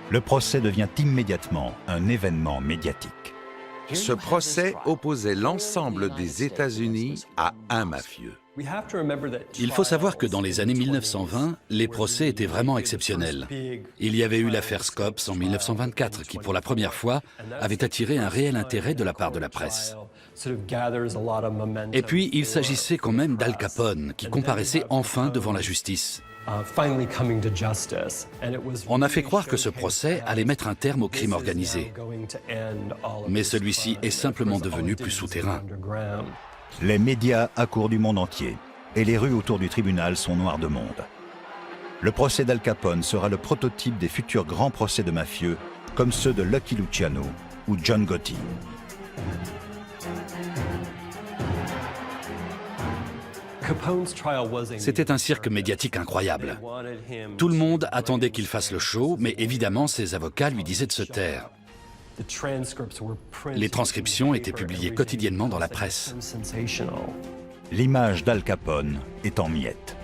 Le procès devient immédiatement un événement médiatique. Ce procès opposait l'ensemble des États-Unis à un mafieux. Il faut savoir que dans les années 1920, les procès étaient vraiment exceptionnels. Il y avait eu l'affaire Scopes en 1924 qui, pour la première fois, avait attiré un réel intérêt de la part de la presse. Et puis, il s'agissait quand même d'Al Capone, qui comparaissait enfin devant la justice. On a fait croire que ce procès allait mettre un terme au crime organisé. Mais celui-ci est simplement devenu plus souterrain. Les médias accourent du monde entier et les rues autour du tribunal sont noires de monde. Le procès d'Al Capone sera le prototype des futurs grands procès de mafieux, comme ceux de Lucky Luciano ou John Gotti. C'était un cirque médiatique incroyable. Tout le monde attendait qu'il fasse le show, mais évidemment, ses avocats lui disaient de se taire. Les transcriptions étaient publiées quotidiennement dans la presse. L'image d'Al Capone est en miettes.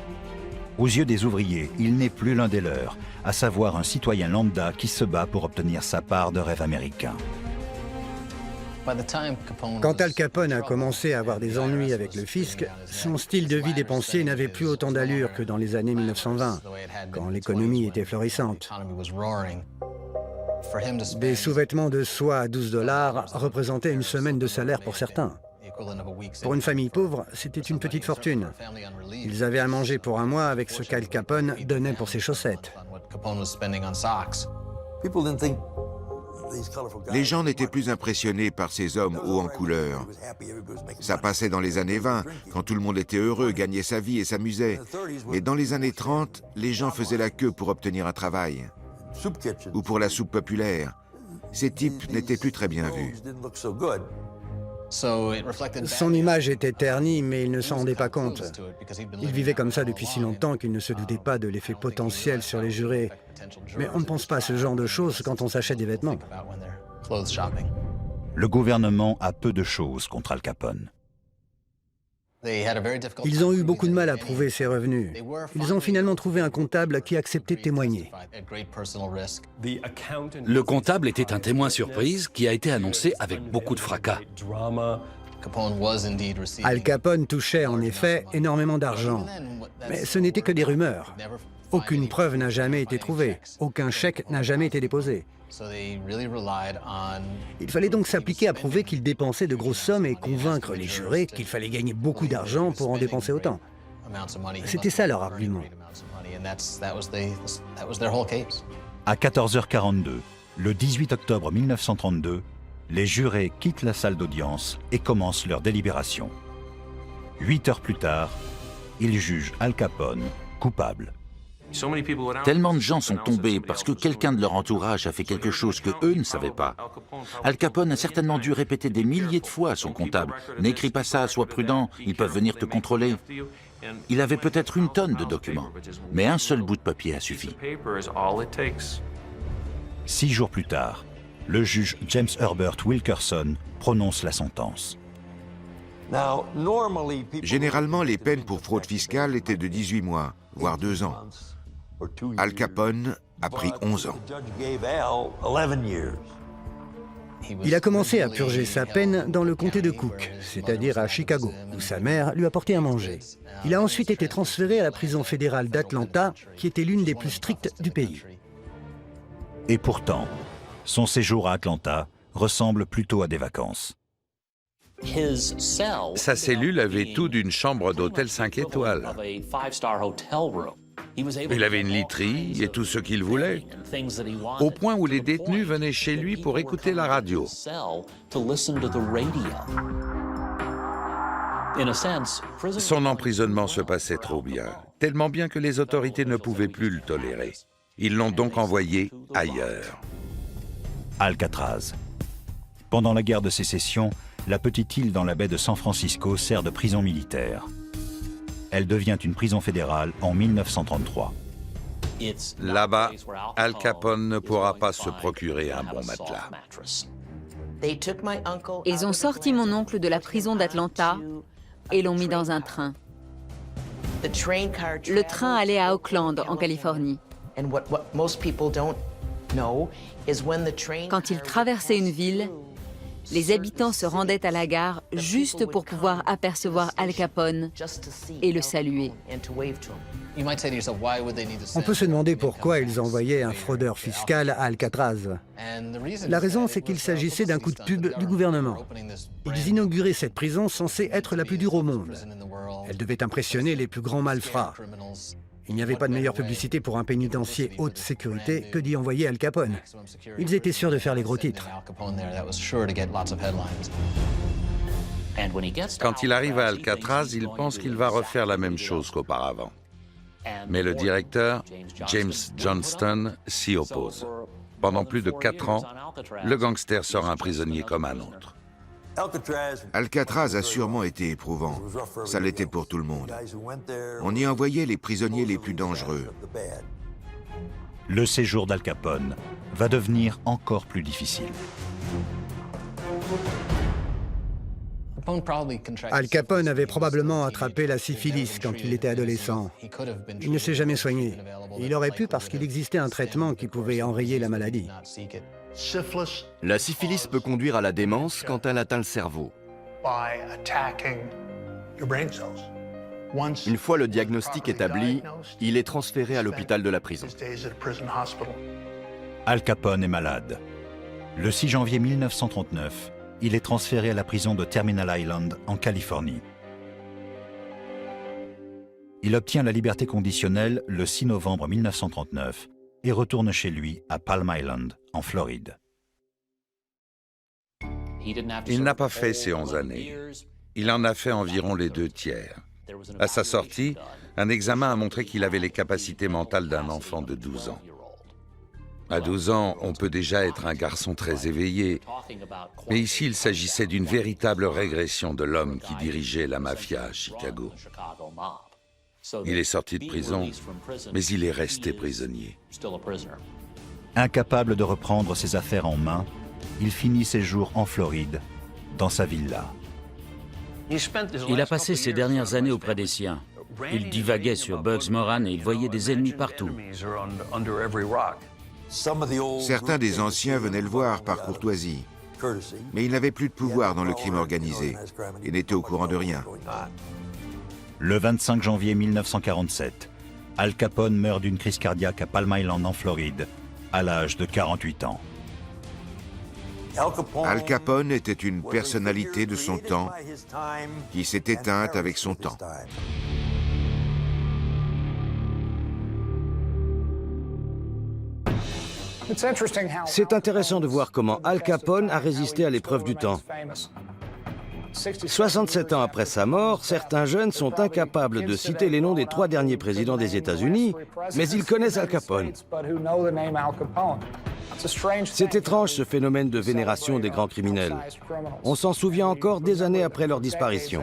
Aux yeux des ouvriers, il n'est plus l'un des leurs, à savoir un citoyen lambda qui se bat pour obtenir sa part de rêve américain. Quand Al Capone a commencé à avoir des ennuis avec le fisc, son style de vie dépensier n'avait plus autant d'allure que dans les années 1920, quand l'économie était florissante. Des sous-vêtements de soie à $12 représentaient une semaine de salaire pour certains. Pour une famille pauvre, c'était une petite fortune. Ils avaient à manger pour un mois avec ce qu'Al Capone donnait pour ses chaussettes. Les gens n'étaient plus impressionnés par ces hommes hauts en couleur. Ça passait dans les années 20, quand tout le monde était heureux, gagnait sa vie et s'amusait. Mais dans les années 30, les gens faisaient la queue pour obtenir un travail. Ou pour la soupe populaire. Ces types n'étaient plus très bien vus. Son image était ternie, mais il ne s'en rendait pas compte. Il vivait comme ça depuis si longtemps qu'il ne se doutait pas de l'effet potentiel sur les jurés. Mais on ne pense pas à ce genre de choses quand on s'achète des vêtements. Le gouvernement a peu de choses contre Al Capone. Ils ont eu beaucoup de mal à prouver ses revenus. Ils ont finalement trouvé un comptable qui acceptait de témoigner. Le comptable était un témoin surprise qui a été annoncé avec beaucoup de fracas. Al Capone touchait en effet énormément d'argent. Mais ce n'était que des rumeurs. Aucune preuve n'a jamais été trouvée. Aucun chèque n'a jamais été déposé. Il fallait donc s'appliquer à prouver qu'il dépensait de grosses sommes et convaincre les jurés qu'il fallait gagner beaucoup d'argent pour en dépenser autant. C'était ça leur argument. À 14h42, le 18 octobre 1932, les jurés quittent la salle d'audience et commencent leur délibération. 8 heures plus tard, ils jugent Al Capone coupable. Tellement de gens sont tombés parce que quelqu'un de leur entourage a fait quelque chose que eux ne savaient pas. Al Capone a certainement dû répéter des milliers de fois à son comptable « N'écris pas ça, sois prudent, ils peuvent venir te contrôler ». Il avait peut-être une tonne de documents, mais un seul bout de papier a suffi. 6 jours plus tard, le juge James Herbert Wilkerson prononce la sentence. Généralement, les peines pour fraude fiscale étaient de 18 mois, voire 2 ans. Al Capone a pris 11 ans. Il a commencé à purger sa peine dans le comté de Cook, c'est-à-dire à Chicago, où sa mère lui apportait à manger. Il a ensuite été transféré à la prison fédérale d'Atlanta, qui était l'une des plus strictes du pays. Et pourtant, son séjour à Atlanta ressemble plutôt à des vacances. Sa cellule avait tout d'une chambre d'hôtel 5 étoiles. Il avait une literie et tout ce qu'il voulait, au point où les détenus venaient chez lui pour écouter la radio. Son emprisonnement se passait trop bien, tellement bien que les autorités ne pouvaient plus le tolérer. Ils l'ont donc envoyé ailleurs. Alcatraz. Pendant la guerre de sécession, la petite île dans la baie de San Francisco sert de prison militaire. Elle devient une prison fédérale en 1933. Là-bas, Al Capone ne pourra pas se procurer un bon matelas. Ils ont sorti mon oncle de la prison d'Atlanta et l'ont mis dans un train. Le train allait à Oakland, en Californie. Quand il traversait une ville, les habitants se rendaient à la gare juste pour pouvoir apercevoir Al Capone et le saluer. On peut se demander pourquoi ils envoyaient un fraudeur fiscal à Alcatraz. La raison, c'est qu'il s'agissait d'un coup de pub du gouvernement. Ils inauguraient cette prison censée être la plus dure au monde. Elle devait impressionner les plus grands malfrats. Il n'y avait pas de meilleure publicité pour un pénitencier haute sécurité que d'y envoyer Al Capone. Ils étaient sûrs de faire les gros titres. Quand il arrive à Alcatraz, il pense qu'il va refaire la même chose qu'auparavant. Mais le directeur, James Johnston, s'y oppose. Pendant plus de 4 ans, le gangster sera un prisonnier comme un autre. Alcatraz a sûrement été éprouvant. Ça l'était pour tout le monde. On y envoyait les prisonniers les plus dangereux. Le séjour d'Al Capone va devenir encore plus difficile. Al Capone avait probablement attrapé la syphilis quand il était adolescent. Il ne s'est jamais soigné. Il aurait pu parce qu'il existait un traitement qui pouvait enrayer la maladie. La syphilis peut conduire à la démence quand elle atteint le cerveau. Une fois le diagnostic établi, il est transféré à l'hôpital de la prison. Al Capone est malade. Le 6 janvier 1939, il est transféré à la prison de Terminal Island, en Californie. Il obtient la liberté conditionnelle le 6 novembre 1939 et retourne chez lui à Palm Island, en Floride. Il n'a pas fait ces 11 années. Il en a fait environ les 2 tiers. À sa sortie, un examen a montré qu'il avait les capacités mentales d'un enfant de 12 ans. À 12 ans, on peut déjà être un garçon très éveillé. Mais ici, il s'agissait d'une véritable régression de l'homme qui dirigeait la mafia à Chicago. Il est sorti de prison, mais il est resté prisonnier. Incapable de reprendre ses affaires en main, il finit ses jours en Floride, dans sa villa. Il a passé ses dernières années auprès des siens. Il divaguait sur Bugs Moran et il voyait des ennemis partout. Certains des anciens venaient le voir par courtoisie, mais il n'avait plus de pouvoir dans le crime organisé et n'était au courant de rien. Le 25 janvier 1947, Al Capone meurt d'une crise cardiaque à Palm Island en Floride, à l'âge de 48 ans. Al Capone était une personnalité de son temps qui s'est éteinte avec son temps. C'est intéressant de voir comment Al Capone a résisté à l'épreuve du temps. 67 ans après sa mort, certains jeunes sont incapables de citer les noms des 3 derniers présidents des États-Unis, mais ils connaissent Al Capone. C'est étrange ce phénomène de vénération des grands criminels. On s'en souvient encore des années après leur disparition.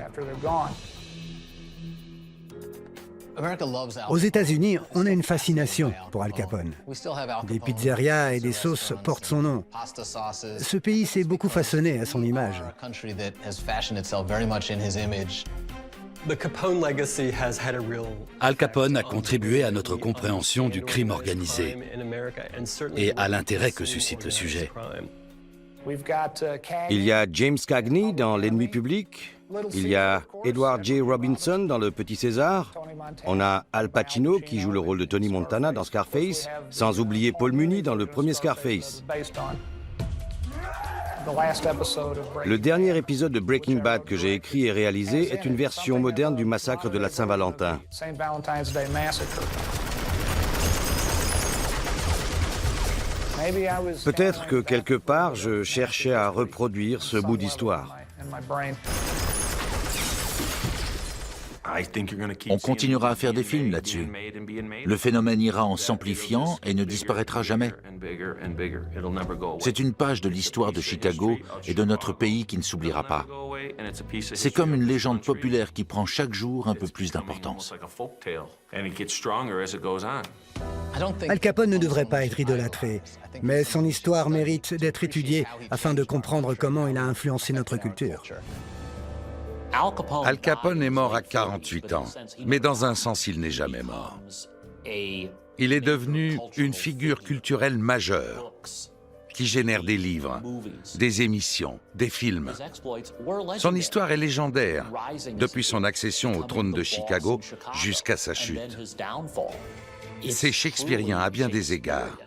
Aux États-Unis, on a une fascination pour Al Capone. Des pizzerias et des sauces portent son nom. Ce pays s'est beaucoup façonné à son image. Al Capone a contribué à notre compréhension du crime organisé et à l'intérêt que suscite le sujet. Il y a James Cagney dans L'ennemi public. Il y a Edward J. Robinson dans Le Petit César. On a Al Pacino qui joue le rôle de Tony Montana dans Scarface, sans oublier Paul Muni dans le premier Scarface. Le dernier épisode de Breaking Bad que j'ai écrit et réalisé est une version moderne du massacre de la Saint-Valentin. Peut-être que quelque part, je cherchais à reproduire ce bout d'histoire. On continuera à faire des films là-dessus. Le phénomène ira en s'amplifiant et ne disparaîtra jamais. C'est une page de l'histoire de Chicago et de notre pays qui ne s'oubliera pas. C'est comme une légende populaire qui prend chaque jour un peu plus d'importance. Al Capone ne devrait pas être idolâtré, mais son histoire mérite d'être étudiée afin de comprendre comment il a influencé notre culture. Al Capone est mort à 48 ans, mais dans un sens, il n'est jamais mort. Il est devenu une figure culturelle majeure qui génère des livres, des émissions, des films. Son histoire est légendaire, depuis son accession au trône de Chicago jusqu'à sa chute. C'est shakespearien à bien des égards.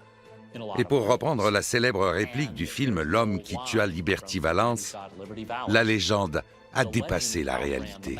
Et pour reprendre la célèbre réplique du film « L'homme qui tua Liberty Valance », la légende a dépassé la réalité.